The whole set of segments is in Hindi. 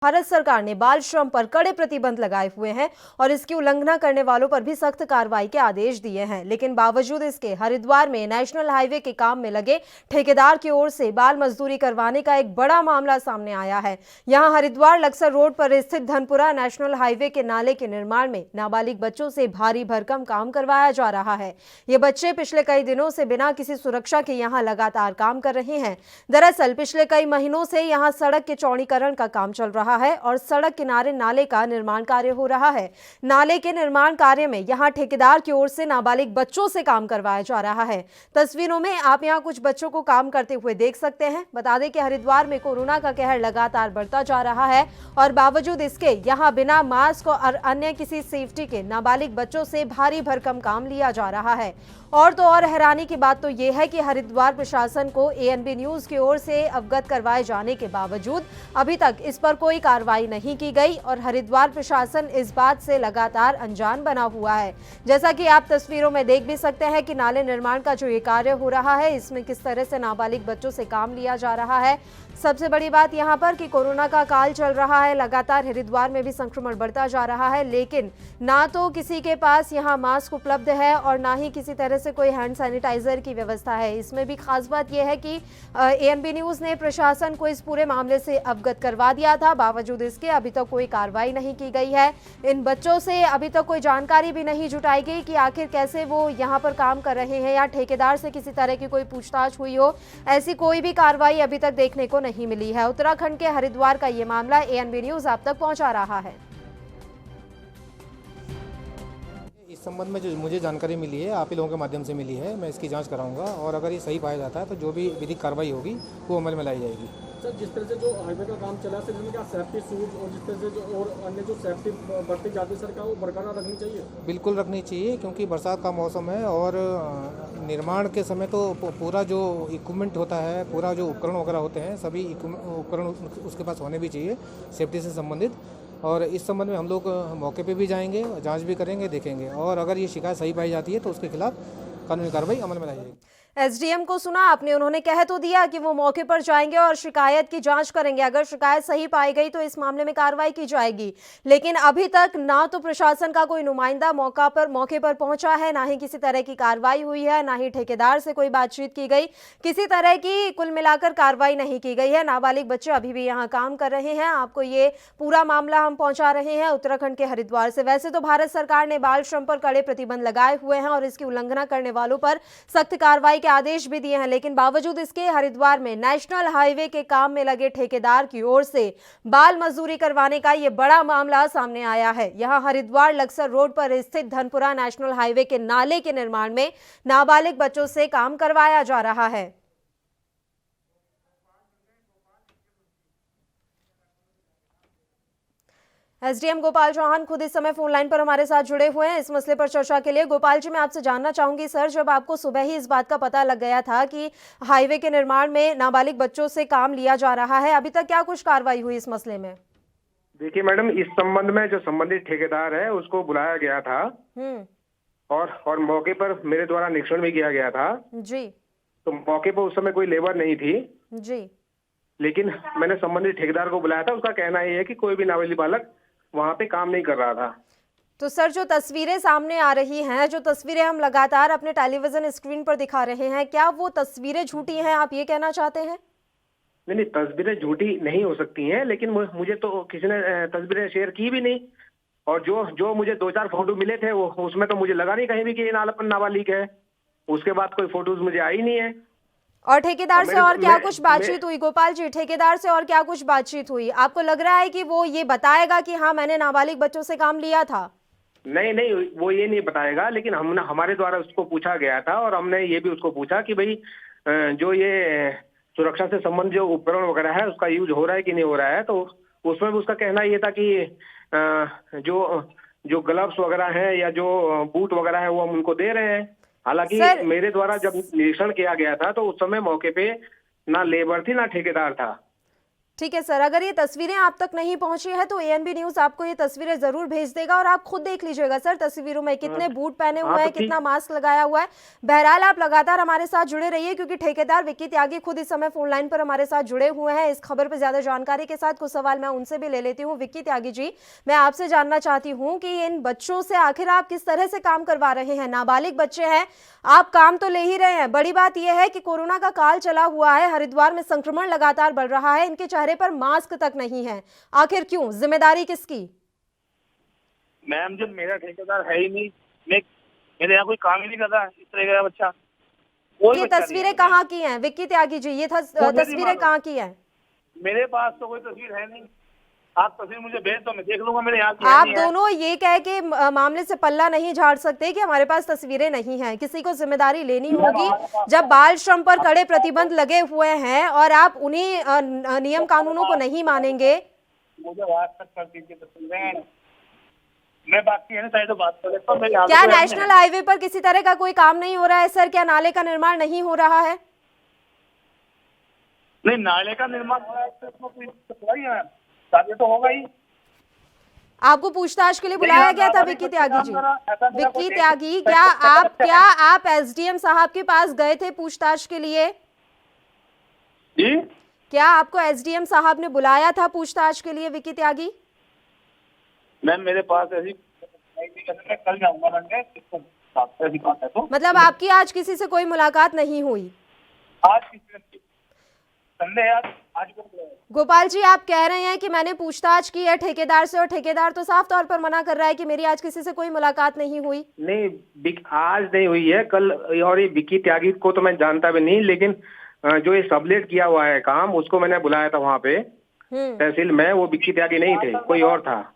भारत सरकार ने बाल श्रम पर कड़े प्रतिबंध लगाए हुए हैं और इसकी उल्लंघना करने वालों पर भी सख्त कार्रवाई के आदेश दिए हैं। लेकिन बावजूद इसके हरिद्वार में नेशनल हाईवे के काम में लगे ठेकेदार की ओर से बाल मजदूरी करवाने का एक बड़ा मामला सामने आया है। यहां हरिद्वार लक्सर रोड पर स्थित धनपुरा नेशनल हाईवे के नाले के निर्माण में नाबालिग बच्चों से भारी भरकम काम करवाया जा रहा है। ये बच्चे पिछले कई दिनों से बिना किसी सुरक्षा के यहाँ लगातार काम कर रहे हैं। दरअसल पिछले कई महीनों से यहाँ सड़क के चौड़ीकरण का काम चल रहा है और सड़क किनारे नाले का निर्माण कार्य हो रहा है। नाले के निर्माण कार्य में यहां ठेकेदार की ओर से नाबालिग बच्चों से काम करवाया जा रहा है। तस्वीरों में आप यहां कुछ बच्चों को काम करते हुए देख सकते हैं। बता दें कि हरिद्वार में कोरोना का कहर लगातार बढ़ता जा रहा है और बावजूद इसके यहां बिना मास्क और अन्य किसी सेफ्टी के नाबालिग बच्चों से भारी भरकम काम लिया जा रहा है। और तो और हैरानी की बात तो यह है कि हरिद्वार प्रशासन को एएनबी न्यूज की ओर से अवगत करवाए जाने के बावजूद अभी तक इस पर कोई कार्रवाई नहीं की गई और हरिद्वार प्रशासन इस बात से लगातार अनजान बना हुआ है। जैसा कि आप तस्वीरों में देख भी सकते हैं कि नाले निर्माण का जो ये कार्य हो रहा है, इसमें किस तरह से नाबालिग बच्चों से काम लिया जा रहा है। सबसे बड़ी बात यहाँ पर कि कोरोना का काल चल रहा है, लगातार हरिद्वार में भी संक्रमण बढ़ता जा रहा है, लेकिन ना तो किसी के पास यहाँ मास्क उपलब्ध है और ना ही किसी तरह से कोई हैंड सैनिटाइजर की व्यवस्था है। इसमें भी खास बात यह है कि एएनबी न्यूज ने प्रशासन को इस पूरे मामले से अवगत करवा दिया था, बावजूद इसके अभी तक कोई कार्रवाई नहीं की गई है। इन बच्चों से अभी तक कोई जानकारी भी नहीं जुटाई गई कि आखिर कैसे वो यहाँ पर काम कर रहे हैं या ठेकेदार से किसी तरह की कोई पूछताछ हुई हो। ऐसी कोई भी कार्रवाई अभी तक देखने को नहीं मिली है। उत्तराखंड के हरिद्वार का ये मामला एएनबी न्यूज आप तक पहुंचा रहा है। इस संबंध में जो मुझे जानकारी मिली है, आप ही लोगों के माध्यम से मिली है, मैं इसकी जांच कराऊंगा और अगर ये सही पाया जाता है तो जो भी विधिक कार्रवाई होगी वो अमल में लाई जाएगी। सर, जिस तरह से जो हाईवे का काम चला है, सर इसमें क्या सेफ्टी सूट और जिस तरह से जो और अन्य जो सेफ्टी बढ़ती जाती है सर, क्या वो बरकरार रखनी चाहिए? बिल्कुल रखनी चाहिए, क्योंकि बरसात का मौसम है और निर्माण के समय तो पूरा जो इक्विपमेंट होता है, पूरा जो उपकरण वगैरह होते हैं, सभी उपकरण उसके पास होने भी चाहिए सेफ्टी से संबंधित। और इस संबंध में हम लोग मौके पे भी जाएंगे, जांच भी करेंगे, देखेंगे और अगर ये शिकायत सही पाई जाती है तो उसके खिलाफ कानूनी कार्रवाई अमल में लाई जाएगी। एसडीएम को सुना आपने, उन्होंने कह तो दिया कि वो मौके पर जाएंगे और शिकायत की जांच करेंगे। अगर शिकायत सही पाई गई तो इस मामले में कार्रवाई की जाएगी, लेकिन अभी तक ना तो प्रशासन का कोई नुमाइंदा मौके पर पहुंचा है, ना ही किसी तरह की कार्रवाई हुई है, ना ही ठेकेदार से कोई बातचीत की गई, किसी तरह की कुल मिलाकर कार्रवाई नहीं की गई है। नाबालिग बच्चे अभी भी यहाँ काम कर रहे हैं। आपको ये पूरा मामला हम पहुंचा रहे हैं उत्तराखंड के हरिद्वार से। वैसे तो भारत सरकार ने बाल श्रम पर कड़े प्रतिबंध लगाए हुए हैं और इसकी उल्लंघना करने वालों पर सख्त कार्रवाई के आदेश भी दिए हैं, लेकिन बावजूद इसके हरिद्वार में नेशनल हाईवे के काम में लगे ठेकेदार की ओर से बाल मजदूरी करवाने का यह बड़ा मामला सामने आया है। यहां हरिद्वार लक्सर रोड पर स्थित धनपुरा नेशनल हाईवे के नाले के निर्माण में नाबालिग बच्चों से काम करवाया जा रहा है। एसडीएम गोपाल चौहान खुद इस समय फोन लाइन पर हमारे साथ जुड़े हुए हैं इस मसले पर चर्चा के लिए। गोपाल जी, मैं आपसे जानना चाहूंगी सर, जब आपको सुबह ही इस बात का पता लग गया था कि हाईवे के निर्माण में नाबालिग बच्चों से काम लिया जा रहा है, अभी तक क्या कुछ कार्रवाई हुई इस मसले में? देखिए मैडम, इस संबंध में जो संबंधित ठेकेदार है उसको बुलाया गया था और मौके पर मेरे द्वारा निरीक्षण भी किया गया था जी। तो मौके पर उस समय कोई लेबर नहीं थी जी। लेकिन मैंने संबंधित ठेकेदार को बुलाया था। उसका कहना ये है कि कोई भी नाबालिग बालक वहां पे काम नहीं कर रहा था। तो सर, जो तस्वीरें सामने आ रही हैं, जो तस्वीरें हम लगातार अपने टेलीविजन स्क्रीन पर दिखा रहे हैं, क्या वो तस्वीरें झूठी हैं, आप ये कहना चाहते हैं? नहीं, तस्वीरें झूठी नहीं हो सकती हैं, लेकिन मुझे तो किसी ने तस्वीरें शेयर की भी नहीं और जो मुझे 2-4 फोटो मिले थे वो उसमें तो मुझे लगा नहीं कहीं भी कि ये नाबालिग है। उसके बाद कोई फोटोज मुझे आई नहीं है। और ठेकेदार से और क्या कुछ बातचीत हुई गोपाल जी? ठेकेदार से और क्या कुछ बातचीत हुई? आपको लग रहा है कि वो ये बताएगा कि हाँ मैंने नाबालिग बच्चों से काम लिया था? नहीं, वो ये नहीं बताएगा, लेकिन हमारे द्वारा उसको पूछा गया था और हमने ये भी उसको पूछा कि भाई जो ये सुरक्षा से संबंधित जो उपकरण वगैरह है उसका यूज हो रहा है कि नहीं हो रहा है। तो उसमें भी उसका कहना ये था कि जो ग्लव्स वगैरह है या जो बूट वगैरह है वो हम उनको दे रहे हैं। हालांकि मेरे द्वारा जब निरीक्षण किया गया था तो उस समय मौके पे ना लेबर थी ना ठेकेदार था। ठीक है सर, अगर ये तस्वीरें आप तक नहीं पहुंची है तो एएनबी न्यूज आपको ये तस्वीरें जरूर भेज देगा और आप खुद देख लीजिएगा सर तस्वीरों में कितने बूट पहने हुए हैं, कितना मास्क लगाया हुआ है। बहरहाल आप लगातार हमारे साथ जुड़े रहिए क्योंकि ठेकेदार विक्की त्यागी खुद इस समय फोन लाइन पर हमारे साथ जुड़े हुए हैं इस खबर पर ज्यादा जानकारी के साथ। कुछ सवाल मैं उनसे भी ले लेती हूँ। विक्की त्यागी जी, मैं आपसे जानना चाहती हूँ कि इन बच्चों से आखिर आप किस तरह से काम करवा रहे हैं? नाबालिग बच्चे हैं, आप काम तो ले ही रहे हैं, बड़ी बात यह है कि कोरोना का काल चला हुआ है, हरिद्वार में संक्रमण लगातार बढ़ रहा है, इनके चेहरे पर मास्क तक नहीं है, आखिर क्यों? जिम्मेदारी किसकी? मैम, जब मेरा ठेकेदार है ही नहीं, मेरे यहाँ कोई काम ही नहीं कर रहा इस तरह का बच्चा। ये तस्वीरें कहाँ की हैं विक्की त्यागी जी? ये तस्वीरें कहाँ की हैं? मेरे पास तो कोई तस्वीर है नहीं। आप तस्वीर मुझे भेज दो, मैं देख लूंगा। मेरे यहाँ आप दोनों ये कह के मामले से पल्ला नहीं झाड़ सकते कि हमारे पास तस्वीरें नहीं हैं। किसी को जिम्मेदारी लेनी होगी। जब बाल श्रम पर कड़े प्रतिबंध लगे हुए हैं और आप उन्हीं नियम कानूनों को नहीं मानेंगे, मुझे व्हाट्सएप कर दीजिए तस्वीरें। मैं बाकी है ना साइड बात कर लेता हूँ। क्या नेशनल हाईवे पर किसी तरह का कोई काम नहीं हो रहा है सर? क्या नाले का निर्माण नहीं हो रहा है? नहीं, नाले का निर्माण हो रहा है तो कोई सप्लाई है, शादी तो होगा ही। आपको पूछताछ के लिए बुलाया गया था विक्की त्यागी जी? विक्की त्यागी, क्या आप एसडीएम साहब के पास गए थे पूछताछ के लिए? जी, क्या आपको एसडीएम साहब ने बुलाया था पूछताछ के लिए विक्की त्यागी? मैम मेरे पास ऐसी मैं कल जाऊंगा मंडे, ऐसी बात है तो। मतलब आपकी आज किसी से कोई मुलाकात नहीं हुई? आज संडे है, आज गोपाल जी, आप कह रहे हैं कि मैंने पूछताछ की है ठेकेदार से और ठेकेदार तो साफ तौर पर मना कर रहा है कि मेरी आज किसी से कोई मुलाकात नहीं हुई। नहीं, आज नहीं हुई है, कल। और ये विक्की त्यागी को तो मैं जानता भी नहीं, लेकिन जो ये सबलेट किया हुआ है काम, उसको मैंने बुलाया था वहां पे तहसील में। वो विक्की त्यागी नहीं थे, कोई और था।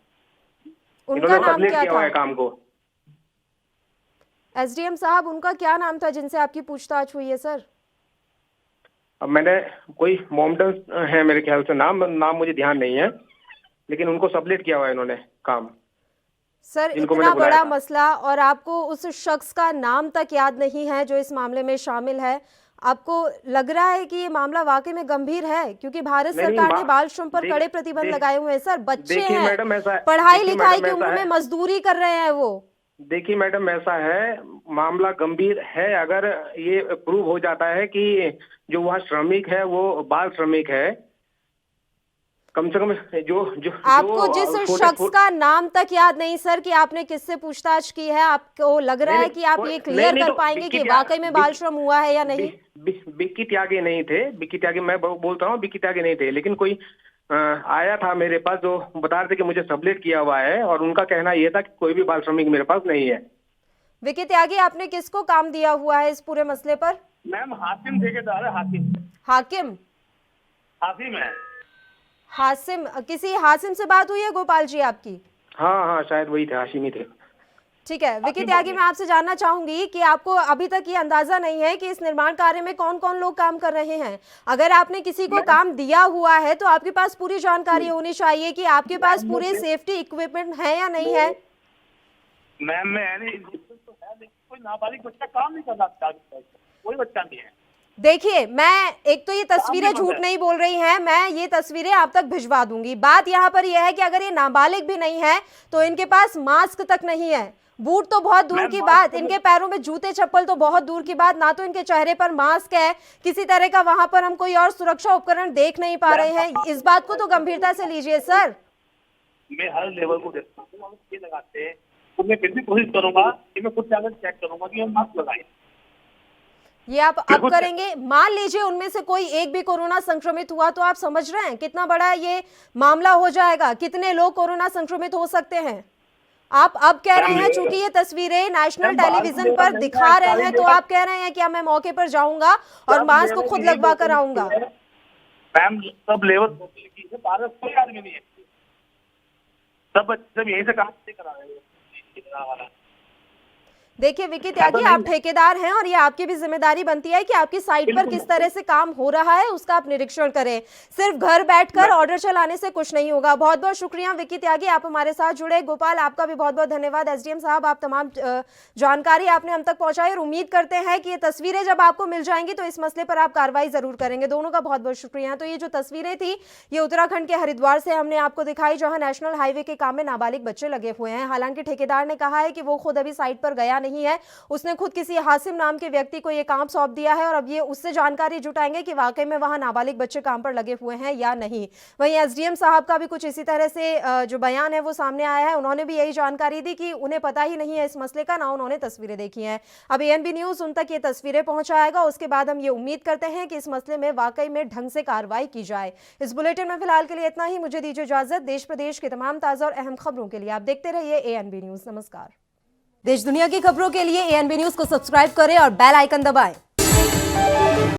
उनका नाम सबलेट क्या किया हुआ है था? काम को। एसडीएम साहब, उनका क्या नाम था जिनसे आपकी पूछताछ हुई है सर? अब मैंने कोई मोमडन है मेरे ख्याल से, नाम मुझे ध्यान नहीं है, लेकिन उनको सबलेट किया हुआ है इन्होंने काम। सर, जिनको इतना मैंने बुलाया बड़ा था। मसला और आपको उस शख्स का नाम तक याद नहीं है जो इस मामले में शामिल है। आपको लग रहा है कि ये मामला वाकई में गंभीर है? क्योंकि भारत नहीं, सरकार ने बाल श्रम पर कड़े प्रतिबंध लगाए हुए हैं सर। बच्चे देखिए हैं, मैडम, ऐसा पढ़ाई देखिए लिखाई मैडम, की ऐसा उम्र में है। मजदूरी कर रहे हैं वो। देखिए मैडम, ऐसा है, मामला गंभीर है अगर ये प्रूव हो जाता है कि जो वह श्रमिक है वो बाल श्रमिक है। कम से कम जो आपको जिस छोटे- शख्स का नाम तक याद नहीं सर कि आपने किससे पूछताछ की है, आपको लग रहा है कि आप ये क्लियर कर पाएंगे कि वाकई में बाल श्रम हुआ है या नहीं? विक्की त्यागी नहीं थे। विक्की त्यागी, मैं बोलता हूँ, विक्की त्यागी नहीं थे, लेकिन कोई आया था मेरे पास जो बता रहे थे कि मुझे सबलेट किया हुआ है, और उनका कहना यह था कि कोई भी बाल श्रमिक मेरे पास नहीं है। विक्की त्यागी, आपने किसको काम दिया हुआ है इस पूरे मसले पर? मैम हाकिम ठेकेदार है, हाकिम है। हासिम, किसी हासिम से बात हुई है गोपाल जी आपकी? हाँ, शायद वही थे, हाशिमी थे। ठीक है विक्की त्यागी, मैं आपसे जानना चाहूंगी कि आपको अभी तक ये अंदाजा नहीं है कि इस निर्माण कार्य में कौन कौन लोग काम कर रहे हैं। अगर आपने किसी को काम दिया हुआ है तो आपके पास पूरी जानकारी होनी चाहिए कि आपके पास पूरे सेफ्टी इक्विपमेंट है या नहीं है। मैम मैं नहीं, कोई नाबालिग बच्चा काम नहीं कर रहा, कोई बच्चा नहीं है। देखिए, मैं एक तो ये तस्वीरें झूठ नहीं बोल रही हैं, मैं ये तस्वीरें आप तक भिजवा दूंगी। बात यहाँ पर यह है कि अगर ये नाबालिग भी नहीं है तो इनके पास मास्क तक नहीं है, बूट तो बहुत दूर की बात, इनके पैरों में जूते चप्पल तो बहुत दूर की बात, ना तो इनके चेहरे पर मास्क है, किसी तरह का वहां पर हम कोई और सुरक्षा उपकरण देख नहीं पा रहे हैं। इस बात को तो गंभीरता से लीजिए सर। मैं हर लेवल को देखता हूँ, ये लगाते हैं तो मैं फिर भी कोशिश करूंगा कि मैं खुद जाकर चेक करूंगा कि हम मास्क लगाएं। ये आप अब करेंगे? मान लीजिए उनमें से कोई एक भी कोरोना संक्रमित हुआ तो आप समझ रहे हैं कितना बड़ा ये मामला हो जाएगा, कितने लोग कोरोना संक्रमित हो सकते हैं। आप अब कह रहे हैं चूंकि ये तस्वीरें नेशनल टेलीविजन पर दिखा रहे हैं तो आप कह रहे हैं कि अब मैं मौके पर जाऊंगा और मास्क को खुद लगवा कर आऊंगा। मैम सब लेवल भारत कोई आदमी नहीं है, सब यहीं से काम करा रहे हैं। देखिए विकी त्यागी, आप ठेकेदार हैं और ये आपकी भी जिम्मेदारी बनती है कि आपकी साइट पर किस तरह से काम हो रहा है उसका आप निरीक्षण करें। सिर्फ घर बैठकर ऑर्डर चलाने से कुछ नहीं होगा। बहुत बहुत शुक्रिया विकी त्यागी, आप हमारे साथ जुड़े। गोपाल, आपका भी बहुत बहुत धन्यवाद। एसडीएम साहब, आप तमाम जानकारी आपने हम तक पहुंचाई और उम्मीद करते हैं कि ये तस्वीरें जब आपको मिल जाएंगी तो इस मसले पर आप कार्रवाई जरूर करेंगे। दोनों का बहुत बहुत शुक्रिया। तो ये जो तस्वीरें थी ये उत्तराखंड के हरिद्वार से हमने आपको दिखाई, जहां नेशनल हाईवे के काम में नाबालिग बच्चे लगे हुए हैं। हालांकि ठेकेदार ने कहा है कि वो खुद अभी साइट पर गया नहीं है, उसने खुद किसी हासिम नाम के व्यक्ति को ये काम सौंप दिया है और अब ये उससे जानकारी जुटाएंगे कि वाकई में वहां नाबालिग बच्चे काम पर लगे हुए हैं या नहीं। वहीं एसडीएम साहब का भी कुछ इसी तरह से जो बयान है वो सामने आया है। उन्होंने भी यही जानकारी दी कि उन्हें पता ही नहीं है इस मसले का, ना उन्होंने तस्वीरें देखी हैं। अब एएनबी न्यूज उन तक ये तस्वीरें पहुंचाएगा, उसके बाद हम ये उम्मीद करते हैं कि इस मसले में वाकई में ढंग से कार्रवाई की जाए। इस बुलेटिन में फिलहाल के लिए इतना ही। मुझे दीजिए इजाजत। देश प्रदेश के तमाम ताजा और अहम खबरों के लिए आप देखते रहिए एएनबी न्यूज। नमस्कार। देश दुनिया की खबरों के लिए एएनबी न्यूज को सब्सक्राइब करें और बेल आइकन दबाएं।